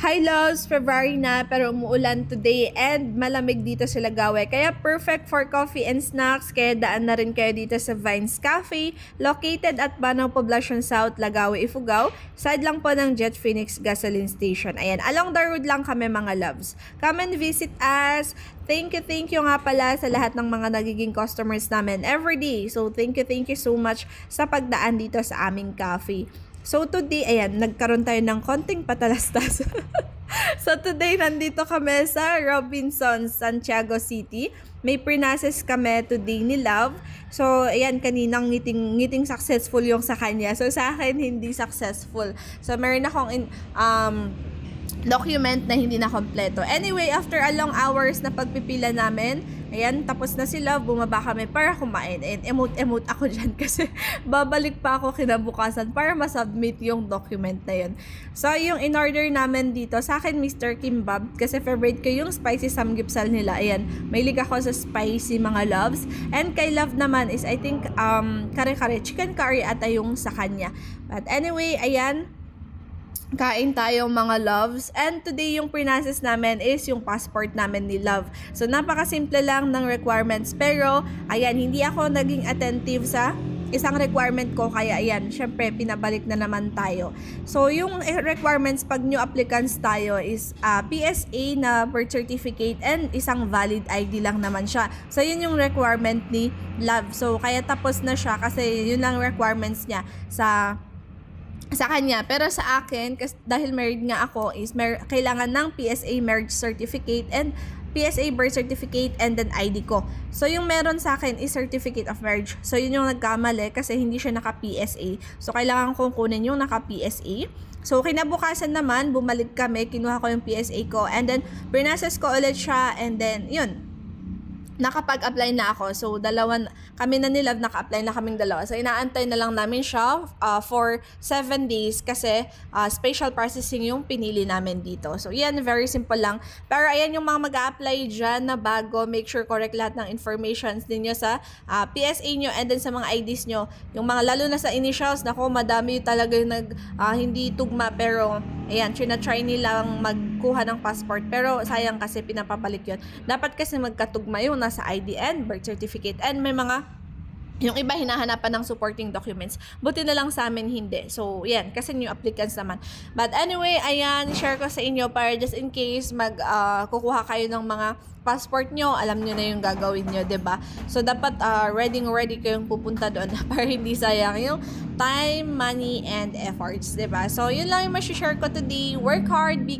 Hi loves! February na pero umuulan today and malamig dito sa Lagawe. Kaya perfect for coffee and snacks. Kaya daan na rin kayo dito sa Vines Cafe, located at Banao Poblacion South, Lagawe, Ifugao. Side lang po ng Jet Phoenix Gasoline Station. Ayan, along the road lang kami mga loves. Come and visit us! Thank you nga pala sa lahat ng mga nagiging customers namin everyday. So thank you so much sa pagdaan dito sa aming cafe. So today, ayan, nagkaroon tayo ng konting patalastas. So today, nandito kami sa Robinsons, Santiago City. May pre-nases kami today ni Love. So, ayan, kaninang ngiting successful yung sa kanya. So, sa akin, hindi successful. So, meron akong document na hindi na kompleto. Anyway, after a long hours na pagpipila namin, ayan, tapos na sila, bumaba kami para kumain. And emote ako dyan kasi babalik pa ako kinabukasan para masubmit yung document na yun. So, yung in-order namin dito, sa akin, Mr. Kimbab, kasi favorite ko yung spicy samgyeopsal nila. Ayan, may lig ako sa spicy mga loves. And kay Love naman is, I think, kare-kare, chicken curry ata yung sa kanya. But anyway, ayan, kain tayo mga loves. And today yung pre-nases namin is yung passport namin ni Love. So napakasimple lang ng requirements. Pero ayan, hindi ako naging attentive sa isang requirement ko. Kaya ayan, syempre pinabalik na naman tayo. So yung requirements pag new applicants tayo is PSA na birth certificate and isang valid ID lang naman siya. So yun yung requirement ni Love. So kaya tapos na siya kasi yun lang requirements niya sa kanya. Pero sa akin, kasi dahil married nga ako, is kailangan ng PSA marriage certificate and PSA birth certificate and then ID ko. So yung meron sa akin is certificate of marriage. So yun yung nagkamali kasi hindi siya naka-PSA. So kailangan kong kunin yung naka-PSA. So kinabukasan naman, bumalik kami, kinuha ko yung PSA ko and then pre-nases ko ulit siya and then yun, nakapag-apply na ako. So, kami na ni Love, naka-apply na kaming dalawa. So, inaantay na lang namin siya for 7 days kasi special processing yung pinili namin dito. So, yan, very simple lang. Pero, ayan yung mga mag-a-apply dyan na bago, make sure correct lahat ng informations ninyo sa PSA nyo and then sa mga IDs nyo. Yung mga, lalo na sa initials, nako, madami talaga yung hindi tugma. Pero, ayan, try nilang magkuha ng passport. Pero, sayang kasi pinapabalik yun. Dapat kasi magkatugma yun sa ID and birth certificate and may mga yung iba hinahanapan ng supporting documents. Buti na lang sa amin hindi. So, yan. Kasi new applicants naman. But anyway, ayan, share ko sa inyo para just in case kukuha kayo ng mga passport nyo, alam nyo na yung gagawin nyo, diba? So, dapat ready kayong pupunta doon para hindi sayang yung time, money, and efforts, diba? So, yun lang yung share ko today. Work hard, be